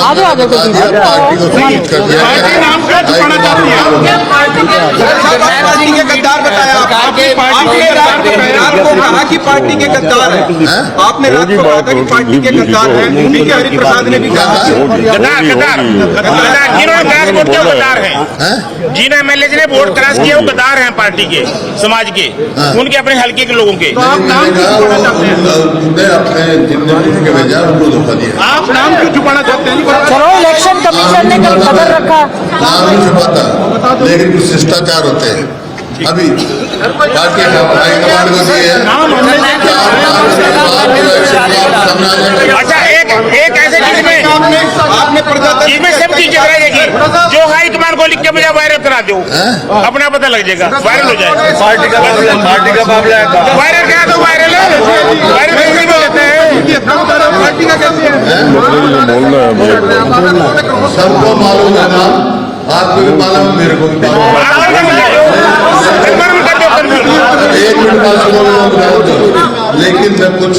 आगे आगे पार्टी को सूचित कर दिया पार्टी नाम क्या छुपाना चाहती है? पार्टी के गद्दार बताया आपने रात को कहा कि पार्टी के गद्दार है। आपने रात को कहा कि पार्टी के गद्दार है। हरिप्रसाद ने भी कहा जिन एमएलए ने वोट क्रॉस किया वो गद्दार हैं पार्टी के, समाज के, उनके अपने हल्के के लोगों के। आप नाम क्यों छुपाना चाहते हैं? अपने जितने के भेजा उनको धोखा दिया। आप नाम क्यों छुपाना चाहते हैं? चलो इलेक्शन कमीशन ने कल खबर रखा, नाम नहीं छुपाता, लेकिन कुछ शिष्टाचार होते हैं। अभी पार्टी हाईकमांड को दिए अच्छा, एक ऐसे चीज में आपने इसमें सब चीजें रहेगी। जो हाईकमांड को लिख के मुझे वायरल करा दो, अपना पता लग जाएगा, वायरल हो जाएगा। पार्टी का मामला है, वायरल करा दो, वायरल कैसे भी होता है। पार्टी का कैसे है? सबको मालूम है ना, आपको भी मालूम है, मेरे को भी मालूम है। एक मिनट लेकिन मैं कुछ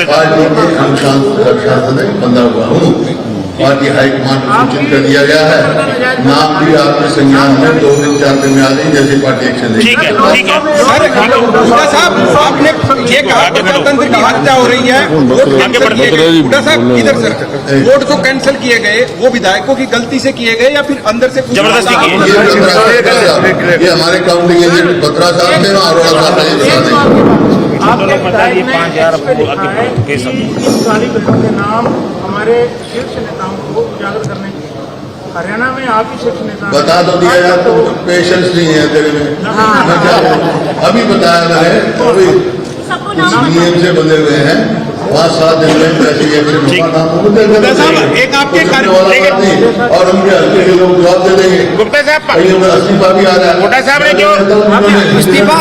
पार्टी के अनुशासन में बंधा हुआ हूँ। पार्टी हाईकमांड को सूचित कर दिया गया है। नाम भी आपके संज्ञान में 2 दिन 4 दिन में आ गई, जैसे पार्टी एक्शन लेगी। ठीक है। हुड्डा साहब, आपने ये कहा कि गणतंत्र की हत्या हो रही है। हुड्डा साहब इधर सर, वोट जो कैंसिल किए गए वो विधायकों की गलती से किए गए या फिर अंदर से जबरदस्ती किए? ये हमारे काउंटिंग एजेंट बत्रा साहब थे, अरोड़ा साहब थे। आप लोग बताइए 5,000 केस काली बहनों के नाम हमारे शीर्ष नेताओं को उजागर करने के लिए हरियाणा में आप ही शीर्ष नेता बता दो दिया यार, तो पेशेंस नहीं है तेरे में। मैं क्या अभी बताया मैंने, अभी नियम से बंधे हुए हैं। 5-7 दिन में पैसे एक आपके और हम हल्के के लोग जवाब दे देंगे। गुप्ता साहब, इस्तीफा भी आ रहा है। गुप्ता साहब ने जो इस्तीफा,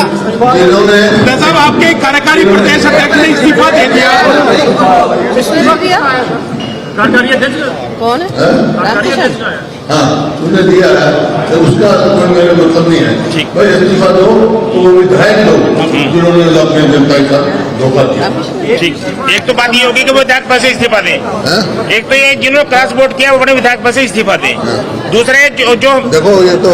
जिन्होंने गुप्ता साहब आपके कार्यकारी प्रदेश अध्यक्ष ने इस्तीफा दे दिया। कार्यकारी अध्यक्ष कौन है? हाँ तुमने दिया है, तो उसका कोई मेरे मतलब नहीं है। भाई इस्तीफा दो, तो वो विधायक दो जिन्होंने अपने जनता के साथ धोखा दिया। ठीक, एक तो बात ये होगी कि वो विधायक पद से इस्तीफा दें। एक तो ये जिन्होंने क्रॉस वोट किया वो अपने विधायक पद से इस्तीफा दें। दूसरा जो देखो, ये तो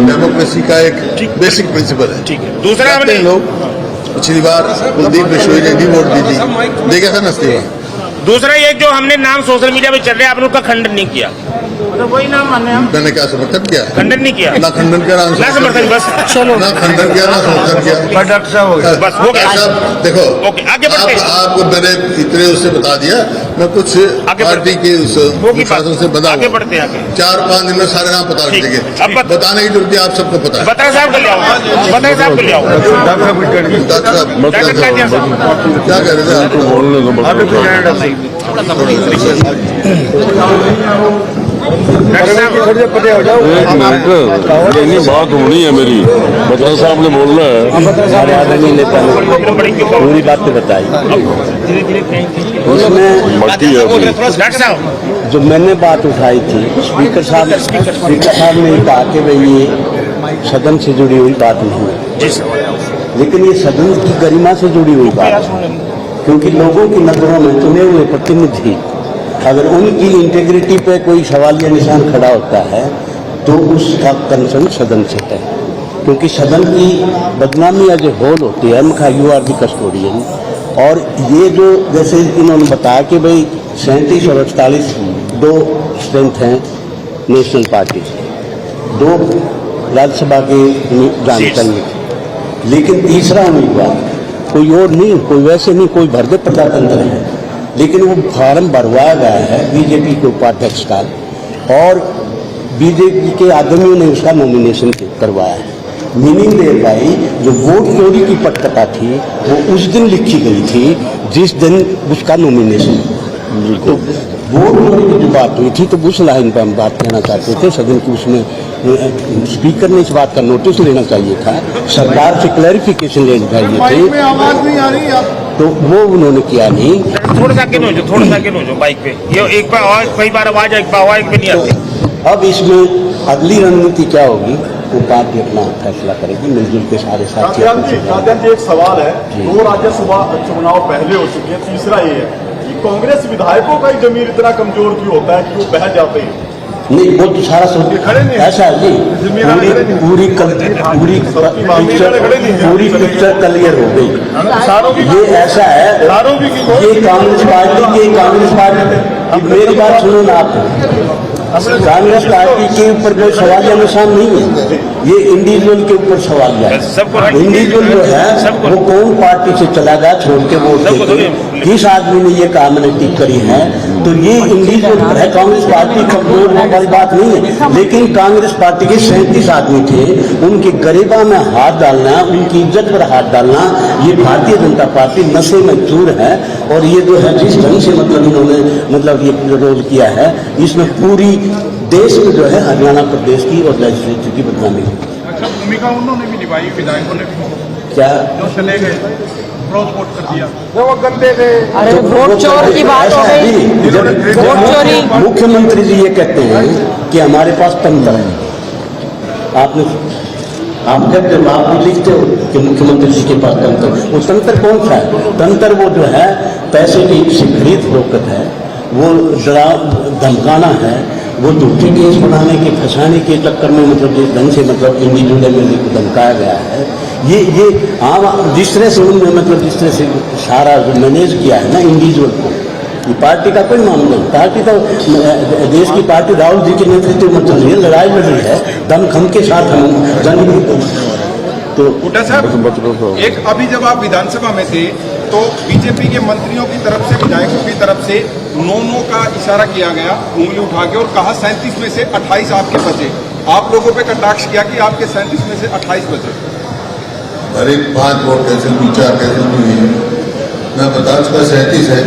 डेमोक्रेसी का एक बेसिक प्रिंसिपल है। ठीक है। दूसरा हमने लोग पिछली बार कुलदीप बिश्नोई ने भी वोट दी थी, देखा था ना इस्तीफा। दूसरा ये जो हमने नाम सोशल मीडिया पे चल रहे हैं, आपने उसका खंडन नहीं किया। तो वही नाम माने हम। मैंने क्या समर्थन किया? खंडन नहीं किया, ना खंडन किया ना समर्थन, बस चलो ना खंडन किया ना समर्थन किया। डॉक्टर साहब हो गया, बस हो गया। देखो, ओके, आगे बढ़ते हैं। आपको मैंने इतने उससे बता दिया, मैं कुछ पार्टी के उस शासन से बता, आगे बढ़ते हैं। 4-5 दिन में सारे नाम पता लग जाएंगे। बताने की जरूरत आप सबको पता है। बत्रा साहब को ले आओ, बत्रा साहब को ले आओ। क्या कह रहे थे आप? एक मिनट, इतनी बात होनी है मेरी। बत्रा साहब ने बोलना है, पूरी बात तो बताई। उसमें जो मैंने बात उठाई थी, स्पीकर साहब ने कहा कि भाई ये सदन से जुड़ी हुई बात नहीं है, लेकिन ये सदन की गरिमा से जुड़ी हुई बात है। क्योंकि लोगों की नजरों में चुने हुए प्रतिनिधि अगर उनकी इंटेग्रिटी पे कोई सवाल या निशान खड़ा होता है तो उसका कंसर्न सदन से है। क्योंकि सदन की बदनामी एज ए होल होती है। You are the custodian. और ये जो जैसे इन्होंने बताया कि भाई 37 और 48 2 स्ट्रेंथ हैं नेशनल पार्टी, 2 राज्यसभा के जानकारी, लेकिन तीसरा उम्मीदवार कोई और नहीं, कोई वैसे नहीं, कोई भरदे प्रजातंत्र है, लेकिन वो फार्म भरवाया गया है बीजेपी के उपाध्यक्ष का, और बीजेपी के आदमियों ने उसका नॉमिनेशन करवाया है। मीनिंग दे भाई, जो वोट चोरी की पटकथा थी वो उस दिन लिखी गई थी जिस दिन उसका नॉमिनेशन। तो वोट चोरी की जो बात हुई थी तो उस लाइन पर हम बात कहना चाहते थे। सदन की उसमें स्पीकर ने इस बात का नोटिस लेना चाहिए था, सरकार से क्लैरिफिकेशन लेनी चाहिए थी। आवाज नहीं आ रही आप, तो वो उन्होंने किया नहीं। थोड़ा सा आगे नोचो बाइक पे। ये एक बार और कई बार आवाज एक पे नहीं आती। अब इसमें अगली रणनीति क्या होगी वो पार्टी अपना फैसला करेगी मिलजुल के सारे साथी। एक सवाल है, 2 राज्यसभा चुनाव पहले हो चुके हैं, तीसरा ये है कि कांग्रेस विधायकों का ही जमीर इतना कमजोर क्यों होता है कि वो बह जाते हैं? नहीं, वो तो सारा सोच ऐसा है जी, पूरी पिक्चर क्लियर हो गई। ये ऐसा है, ये कांग्रेस पार्टी मेरी बात सुनो ना आप, कांग्रेस पार्टी के ऊपर कोई सवालिया निशान नहीं है, ये इंडिविजुअल के ऊपर सवालिया है। इंडिविजुअल जो है वो कौन पार्टी से चला गया छोड़ के वोट देके, किस आदमी ने ये कामनेटी करी है, तो ये इंडिविजुअल पर है। कांग्रेस पार्टी कमजोर होने वाली बात नहीं है, लेकिन कांग्रेस पार्टी के 37 आदमी थे, उनके गरिमा में हाथ डालना, उनकी इज्जत पर हाथ डालना, ये भारतीय जनता पार्टी नशे में चूर है। और ये जो है जिस ढंग से मतलब इन्होंने ये रोल किया है, इसमें पूरी देश में जो है हरियाणा प्रदेश की और लेजिस्लेचर की बदनामी है। अच्छा, भूमिका उन्होंने भी निभाई, विधायकों ने भी, क्या जो चले गए क्रॉस वोट कर दिया। वो गंदे थे। अरे वोट चोर की बात हो गई, वोट चोरी। मुख्यमंत्री जी ये कहते हैं कि हमारे पास तंत्र है। आप कहते हो, आप भी लिखते हो कि मुख्यमंत्री जी के पास तंत्र, वो तंत्र कौन सा है? तंत्र वो जो है पैसे की से खरीद फरोख्त है, वो डरा धमकाना है, वो झूठे केस बनाने के फंसाने के चक्कर में मतलब जिस ढंग से मतलब इंडिविजुअल एमएलए को धमकाया गया है, ये आम जिस तरह से उन्होंने मतलब जिस तरह से सारा जो मैनेज किया है ना इंडिविजुअल को, ये पार्टी का कोई मामला नहीं। पार्टी तो देश की पार्टी राहुल जी के नेतृत्व में चल रही है, लड़ाई लड़ रही है, दमखम के साथ हम जंग। तो हुड्डा साहब, एक अभी जब आप विधानसभा में थे तो बीजेपी के मंत्रियों की तरफ से, विधायकों की तरफ से नो का इशारा किया गया उंगली उठा के, और कहा 37 में से 28 आपके बचे। आप लोगों पे कटाक्ष किया कि आपके 37 में से 28 बचे। अरे 5 वोट कैंसिल हुई, 4 कैंसिल हुई है, मैं बता चुका 37 है,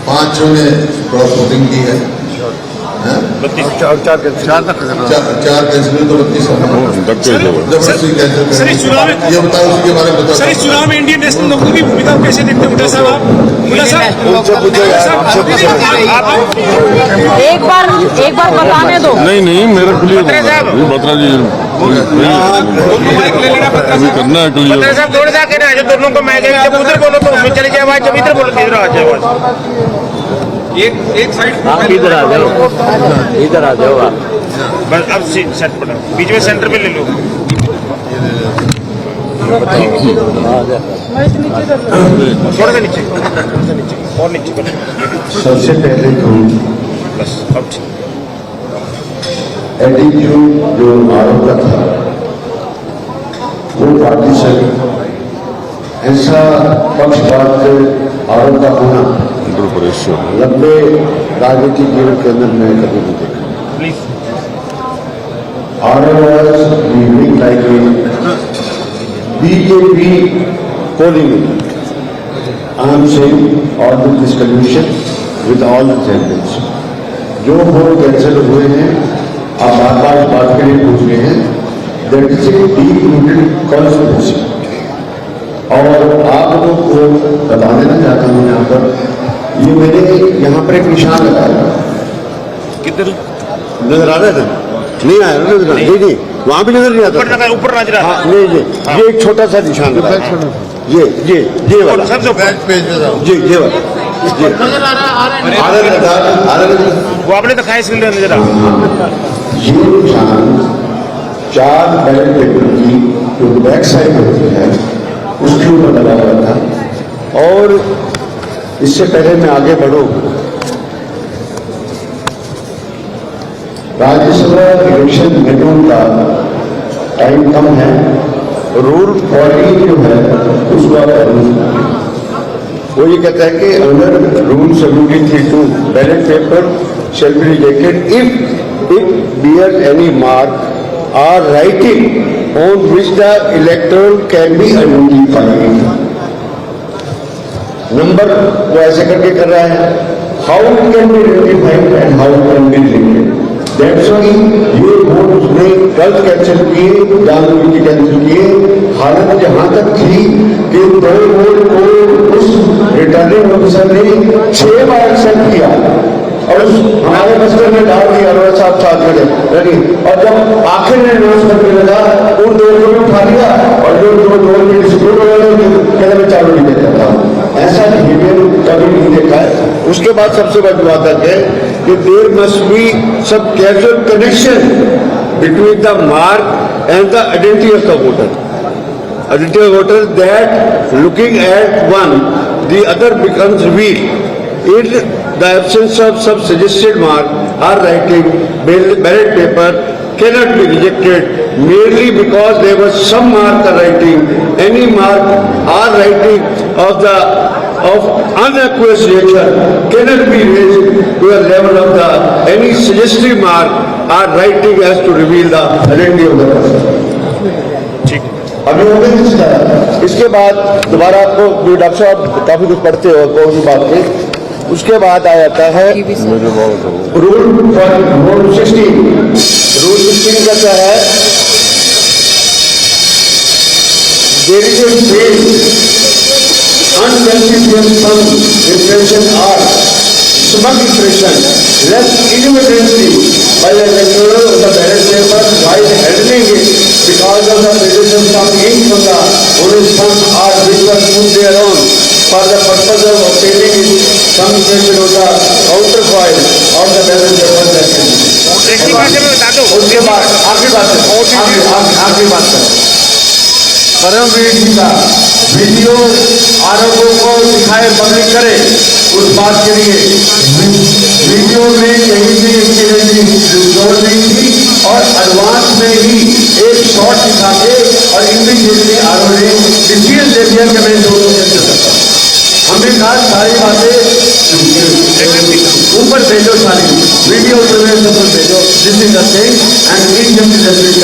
5 ने क्रॉस वोटिंग की है, 4 कैंसिल तो 32 जबरदस्ती कैंसिल। ये बताओ उसके बारे में बताओ। सर, इस चुनाव में इंडियन नेशनल लोगों की भूमिका कैसे देखते हैं? साहब, एक बार बताने दो। नहीं मेरा क्लियर बत्रा जी करना है क्लियर। साहब थोड़ा सा कहना है, दोनों को मैं जब उधर बोलो तो उसमें चले जाए आवाज, जब इधर बोलो तो इधर आ जाए आवाज। एक साइड आप इधर आ जाओ, इधर आ जाओ आप। बस अब सेट पड़ा, बीच में सेंटर पे ले लो। थोड़ा सा नीचे और नीचे करो। सबसे पहले तो बस अब एटीट्यूड जो आरोप का था वो पार्टी से ऐसा पक्षपात आरोप का होना लंबे राजनीतिक जीवन के अंदर मैं कभी नहीं देखा। Please BJP polling unit. I am saying all this condition with all the candidates. जो वोट कैंसिल हुए हैं, आप बार-बार इस बात के लिए पूछ रहे हैं, that is a deep rooted conspiracy. और आप लोगों को बता देना चाहता हूँ यहाँ पर, ये मैंने यहाँ पर एक निशान लगाया। किधर नजर आ रहा था? नहीं आया ना नजर? नहीं वहाँ भी नजर नहीं आता। ऊपर नजर आ रहा। नहीं ये एक छोटा सा निशान लगाया, ये वाला ये वाला वो आपने दिखाया इसलिए नजर आ रहा। ये निशान 4 बैलेट पेपर की जो बैक साइड होती है उसके ऊपर लगा हुआ था। और इससे पहले मैं आगे बढ़ूं, राज्यसभा इलेक्शन मेडों का टाइम कम है, रूल 40 जो है उसको आप वो ये कहता है कि under rule 73(2) ballot paper shall be rejected if it bears any mark or writing on which the elector can be identified. Number वो ऐसे करके कर रहा है, how it can be identified and how it can be rejected. That's why ये vote उसने कल cancel किए, जानबूझ के कैंसिल किए। हालत यहाँ तक थी कि 2 वोट को उस रिटर्निंग ऑफिसर ने 6 बार एक्सेप्ट किया और हमारे बस्तर में डाल दिया, अरोड़ा साहब साथ में। और जब आखिर में अनाउंस करने लगा, उन 2 को भी उठा लिया और जो 2 में डिस्प्यूट हो गया कहते मैं चालू नहीं देता था। ऐसा बिहेवियर कभी नहीं देखा है। उसके बाद सबसे बड़ी बात है कि there must be some casual connection between the mark and the identity of the voter. Identity of voter that looking at one, the other becomes weak. In the absence of some suggested mark or writing, ballot paper cannot be rejected merely because there was some mark or writing. Any mark or writing of unaqueous nature cannot be raised to a level of the any suggestive mark or writing as to reveal the identity of the person. अभी हो गई. इसके बाद दोबारा आपको जो doctor साहब काफी कुछ पढ़ते हो कोई भी बात की. उसके बाद आ जाता है रूल 16. रूल 16 का क्या है? There is a fail unconspicuous impression or smug impression left inadvertently by the controller of the ballot paper while handling it because of the presence of ink from the honest thumb or which was put thereon for the purpose of obtaining it some impression of the counterfoil of the ballot paper that can be. उसके बाद आखिरी बात है परमवीर जी का video आरोपों को दिखाए public करे उस बात के लिए वीडियो में कहीं भी इसकी जोड़ नहीं थी और एडवांस में ही एक शॉट दिखा के और इमीडिएटली आरोप ने डिसीजन ले दिया कि मैं दोनों के अंदर सकता हूँ. हमने कहा सारी बातें ऊपर भेजो, सारी वीडियो पर भेजो. This is the thing and in justice